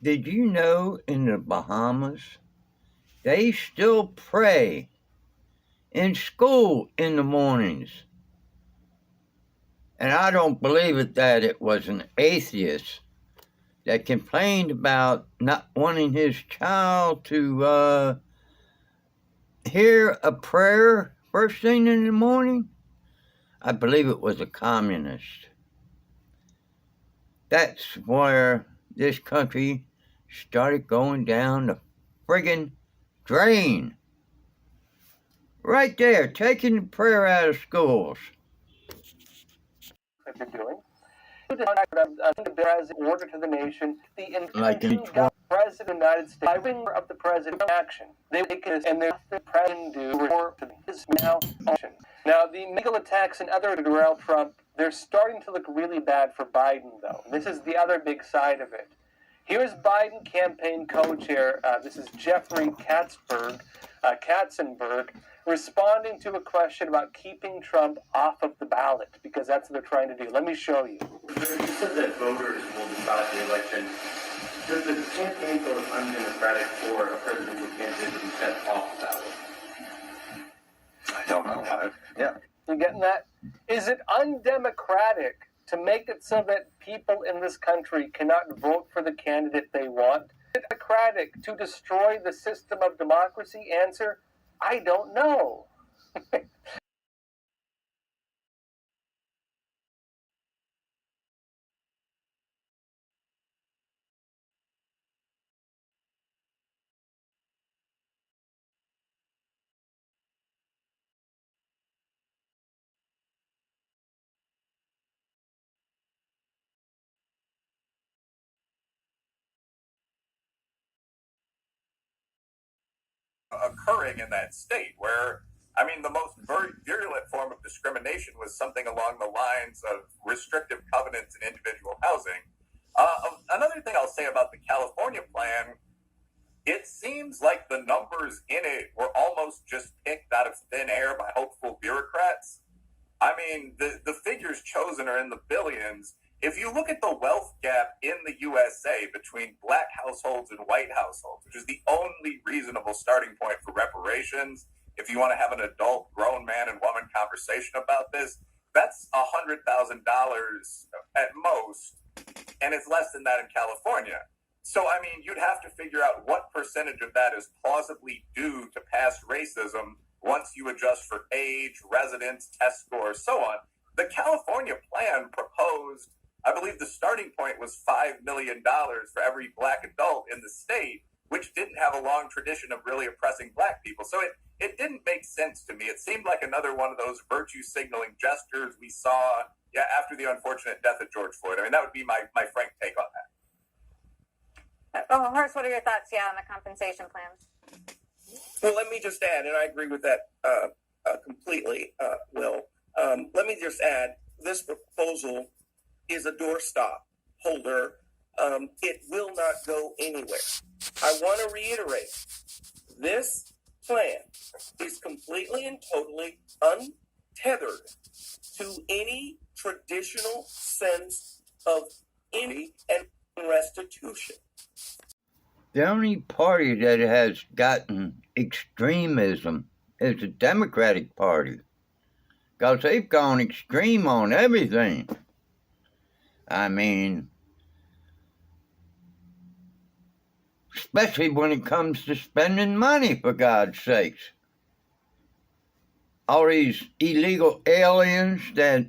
Did you know in the Bahamas they still pray in school in the mornings? And I don't believe it that it was an atheist that complained about not wanting his child to hear a prayer first thing in the morning. I believe it was a communist. That's where this country started going down the friggin' drain. Right there, taking the prayer out of schools. What they're doing. As an order to the nation, the intention of the President of the United States, by wing of the President action. They make this, and the President do report to this now action. Now, the legal attacks and other to derail Trump, they're starting to look really bad for Biden, though. This is the other big side of it. Here's Biden campaign co-chair, this is Jeffrey Katzenberg, responding to a question about keeping Trump off of the ballot, because that's what they're trying to do. Let me show you. You said that voters will decide the election. Does the campaign feel it's undemocratic for a presidential candidate to be sent off the ballot? I don't know. Yeah. You getting that? Is it undemocratic to make it so that people in this country cannot vote for the candidate they want? Is it democratic to destroy the system of democracy? Answer, I don't know. Occurring in that state where, I mean, the most virulent form of discrimination was something along the lines of restrictive covenants in individual housing. Another thing I'll say about the California plan, it seems like the numbers in it were almost just picked out of thin air by hopeful bureaucrats. I mean, the figures chosen are in the billions. If you look at the wealth gap in the USA between black households and white households, which is the only reasonable starting point for reparations, if you want to have an adult grown man and woman conversation about this, that's $100,000 at most, and it's less than that in California. So, I mean, you'd have to figure out what percentage of that is plausibly due to past racism once you adjust for age, residence, test scores, so on. The California plan proposed, I believe the starting point was $5 million for every black adult in the state, which didn't have a long tradition of really oppressing black people. So it didn't make sense to me. It seemed like another one of those virtue signaling gestures we saw after the unfortunate death of George Floyd. I mean, that would be my frank take on that. Oh, Horst, what are your thoughts, on the compensation plans? Well, let me just add, and I agree with that completely, Will. Let me just add, this proposal is a doorstop holder. It will not go anywhere. I want to reiterate, this plan is completely and totally untethered to any traditional sense of any and restitution. The only party that has gotten extremism is the Democratic Party, because they've gone extreme on everything. I mean, especially when it comes to spending money, for God's sakes. All these illegal aliens that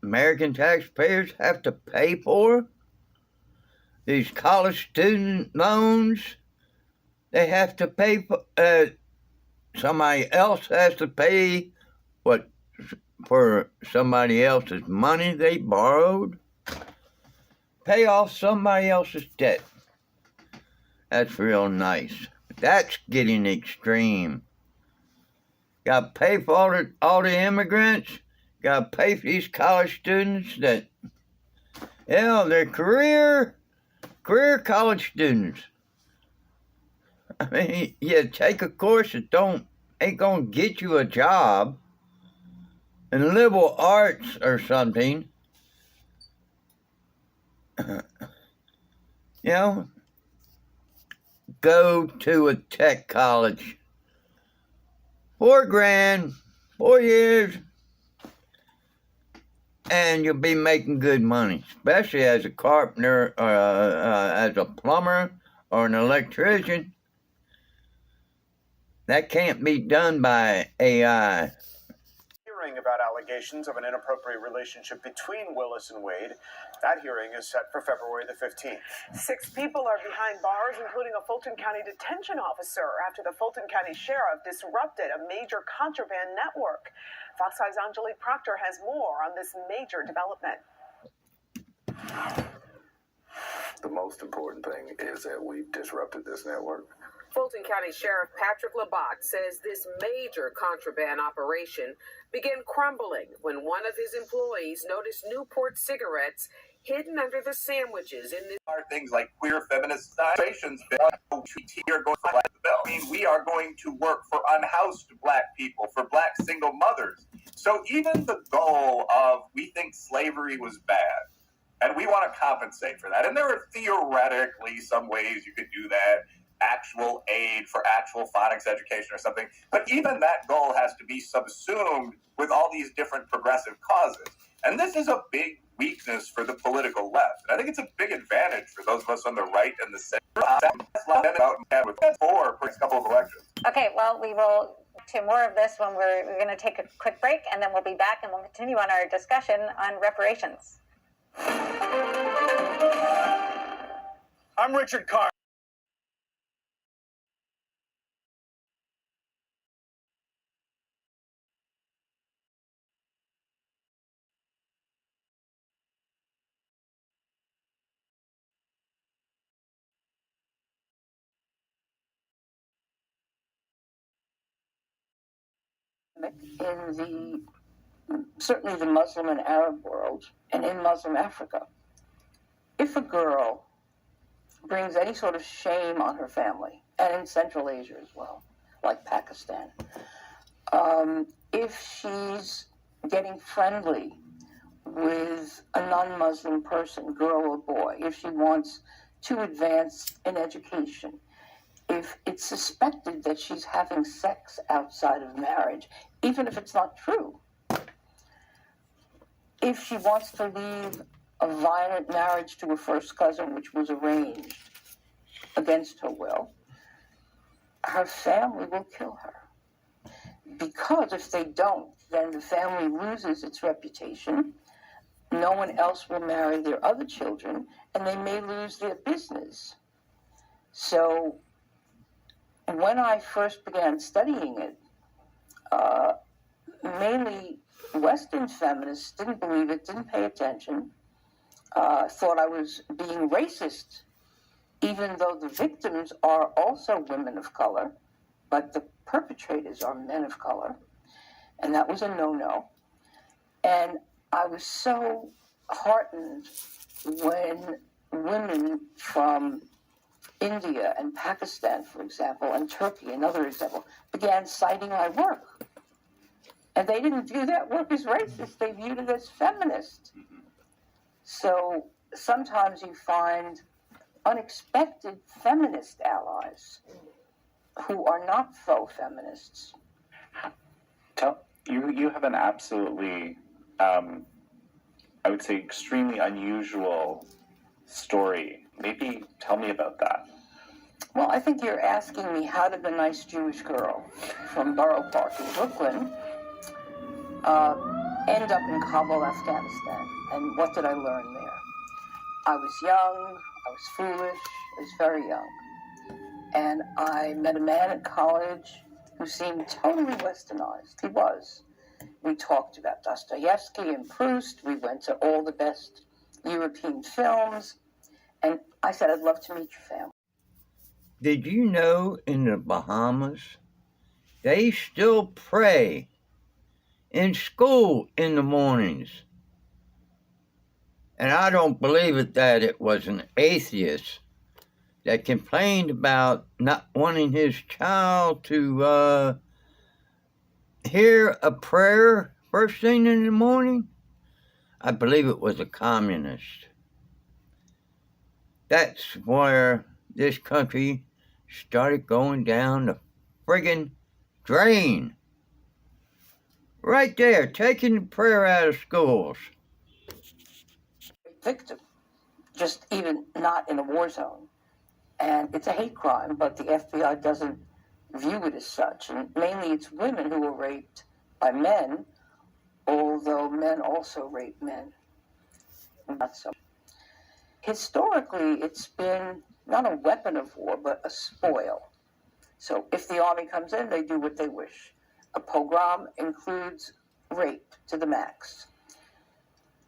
American taxpayers have to pay for, these college student loans, they have to pay for, somebody else has to pay for somebody else's money they borrowed. Pay off somebody else's debt. That's real nice. That's getting extreme. Got to pay for all the immigrants. Got to pay for these college students that, they're career college students. I mean, you take a course that ain't gonna get you a job in liberal arts or something. go to a tech college. $4,000, 4 years, and you'll be making good money, especially as a carpenter, as a plumber, or an electrician. That can't be done by AI. Hearing about allegations of an inappropriate relationship between Willis and Wade. That hearing is set for February the 15th. 6 people are behind bars, including a Fulton County detention officer, after the Fulton County Sheriff disrupted a major contraband network. Fox 5's Angelique Proctor has more on this major development. The most important thing is that we've disrupted this network. Fulton County Sheriff Patrick Labatt says this major contraband operation began crumbling when one of his employees noticed Newport cigarettes hidden under the sandwiches in the Are things like queer feminist demonstrations are going to the bill. I mean, we are going to work for unhoused black people, for black single mothers. So even the goal of we think slavery was bad, and we want to compensate for that. And there are theoretically some ways you could do that. Actual aid for actual phonics education or something. But even that goal has to be subsumed with all these different progressive causes. And this is a big weakness for the political left. And I think it's a big advantage for those of us on the right and the center. With for next couple of elections. Okay, well, we will to more of this when we're going to take a quick break, and then we'll be back and we'll continue on our discussion on reparations. I'm Richard Carr. In certainly the Muslim and Arab world, and in Muslim Africa, if a girl brings any sort of shame on her family, and in Central Asia as well, like Pakistan, if she's getting friendly with a non-Muslim person, girl or boy, if she wants to advance in education, if it's suspected that she's having sex outside of marriage, even if it's not true, if she wants to leave a violent marriage to a first cousin, which was arranged against her will, her family will kill her. Because if they don't, then the family loses its reputation. No one else will marry their other children, and they may lose their business. So when I first began studying it, mainly Western feminists didn't believe it, didn't pay attention, thought I was being racist, even though the victims are also women of color, but the perpetrators are men of color, and that was a no-no. And I was so heartened when women from India and Pakistan, for example, and Turkey, another example, began citing my work. And they didn't view that work as racist, they viewed it as feminist. So sometimes you find unexpected feminist allies who are not faux feminists. You have an absolutely, I would say, extremely unusual story. Maybe tell me about that. Well, I think you're asking me, how did the nice Jewish girl from Borough Park in Brooklyn end up in Kabul, Afghanistan? And what did I learn there? I was young, I was foolish, I was very young. And I met a man at college who seemed totally westernized. He was. We talked about Dostoevsky and Proust. We went to all the best European films. And I said, I'd love to meet your family. Did you know in the Bahamas, they still pray in school in the mornings? And I don't believe it that it was an atheist that complained about not wanting his child to hear a prayer first thing in the morning. I believe it was a communist. That's where this country started going down the friggin' drain. Right there, taking the prayer out of schools. Victim, just even not in a war zone. And it's a hate crime, but the FBI doesn't view it as such. And mainly it's women who were raped by men, although men also rape men. Not so. Historically, it's been not a weapon of war, but a spoil. So if the army comes in, they do what they wish. A pogrom includes rape to the max.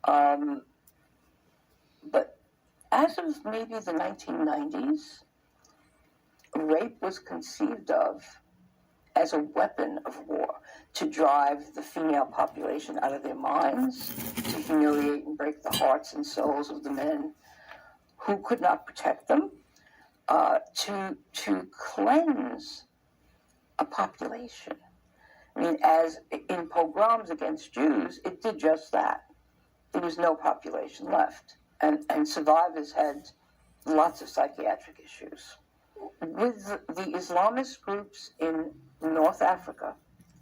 But as of maybe the 1990s, rape was conceived of as a weapon of war to drive the female population out of their minds, to humiliate and break the hearts and souls of the men who could not protect them, to cleanse a population. I mean, as in pogroms against Jews, it did just that. There was no population left. And survivors had lots of psychiatric issues. With the Islamist groups in North Africa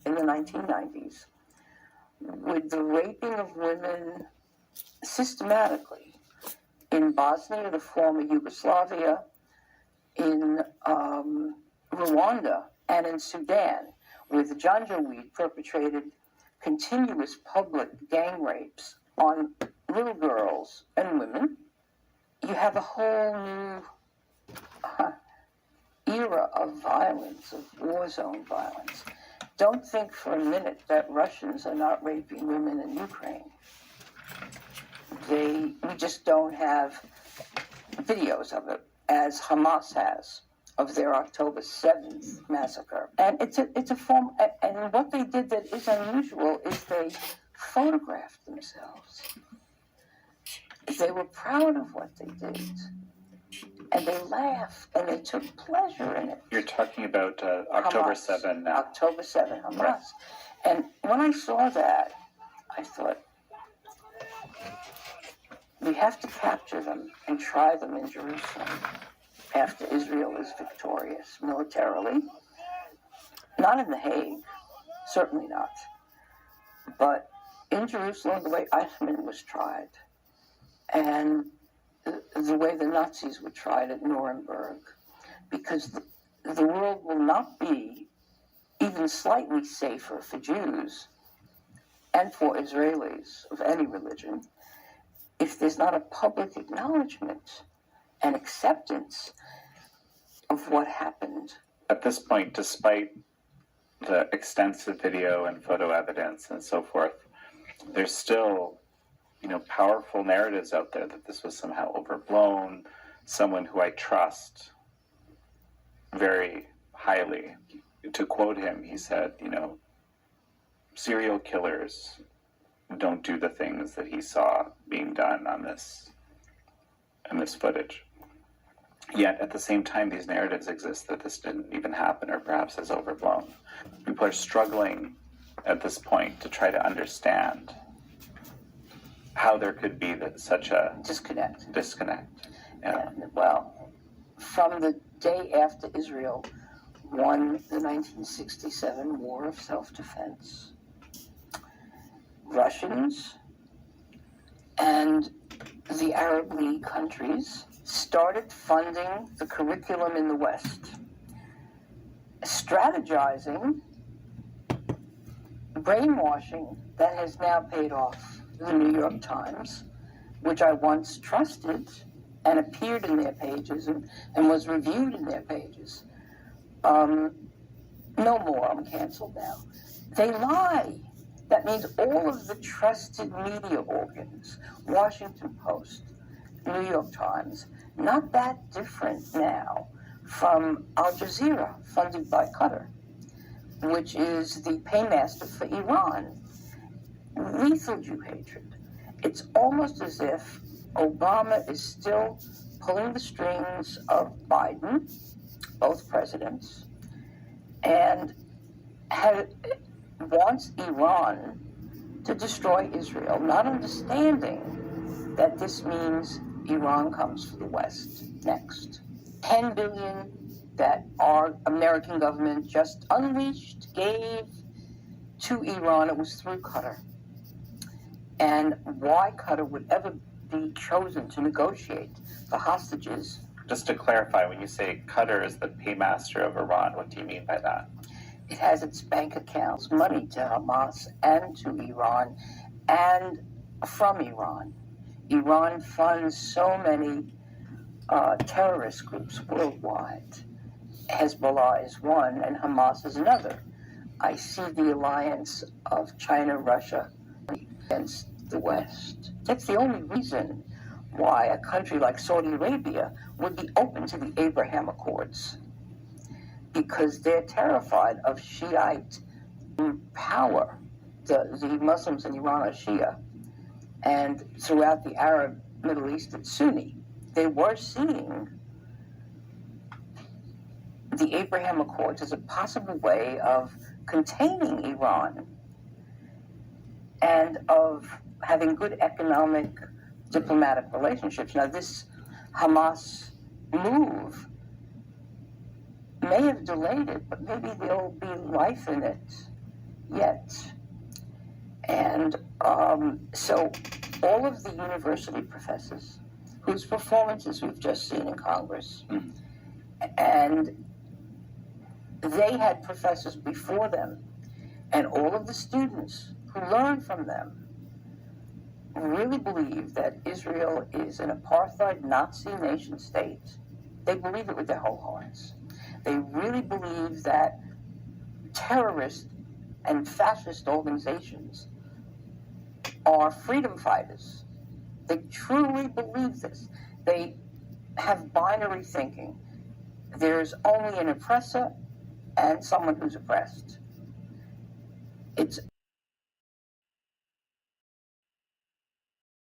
in the 1990s, with the raping of women systematically in Bosnia, the former Yugoslavia, in Rwanda, and in Sudan, where the Janjaweed perpetrated continuous public gang rapes on little girls and women, you have a whole new era of violence, of war zone violence. Don't think for a minute that Russians are not raping women in Ukraine. We just don't have videos of it, as Hamas has, of their October 7th massacre. And it's a form, and what they did that is unusual is they photographed themselves. They were proud of what they did. And they laughed, and they took pleasure in it. You're talking about October Hamas. 7 now. October 7, Hamas. Right. And when I saw that, I thought, we have to capture them and try them in Jerusalem after Israel is victorious militarily. Not in The Hague, certainly not. But in Jerusalem, the way Eichmann was tried, and the way the Nazis were tried at Nuremberg, because the world will not be even slightly safer for Jews and for Israelis of any religion if there's not a public acknowledgement and acceptance of what happened. At this point, despite the extensive video and photo evidence and so forth, there's still, powerful narratives out there that this was somehow overblown. Someone who I trust very highly, to quote him, he said, serial killers don't do the things that he saw being done in this footage. Yet at the same time, these narratives exist that this didn't even happen, or perhaps is overblown. People are struggling at this point to try to understand how there could be such a disconnect. Yeah. Well, from the day after Israel won the 1967 War of Self-Defense, Russians and the Arab League countries started funding the curriculum in the West, strategizing, brainwashing that has now paid off. The New York Times, which I once trusted and appeared in their pages and was reviewed in their pages. No more, I'm canceled now. They lie. That means all of the trusted media organs, Washington Post, New York Times, not that different now from Al Jazeera, funded by Qatar, which is the paymaster for Iran. Lethal Jew hatred. It's almost as if Obama is still pulling the strings of Biden, both presidents, and wants Iran to destroy Israel, not understanding that this means Iran comes for the West next. $10 billion that our American government just unleashed, gave to Iran. It was through Qatar. And why Qatar would ever be chosen to negotiate the hostages. Just to clarify, when you say Qatar is the paymaster of Iran, what do you mean by that? It has its bank accounts, money to Hamas and to Iran, and from Iran. Iran funds so many terrorist groups worldwide. Hezbollah is one, and Hamas is another. I see the alliance of China, Russia against the West. That's the only reason why a country like Saudi Arabia would be open to the Abraham Accords, because they're terrified of Shiite power. The Muslims in Iran are Shia, and throughout the Arab Middle East, it's Sunni. They were seeing the Abraham Accords as a possible way of containing Iran and of having good economic, diplomatic relationships. Now, this Hamas move may have delayed it, but maybe there'll be life in it yet. And so all of the university professors whose performances we've just seen in Congress, and they had professors before them, and all of the students who learned from them really believe that Israel is an apartheid Nazi nation state. They believe it with their whole hearts. They really believe that terrorist and fascist organizations are freedom fighters. They truly believe this. They have binary thinking. There's only an oppressor and someone who's oppressed. It's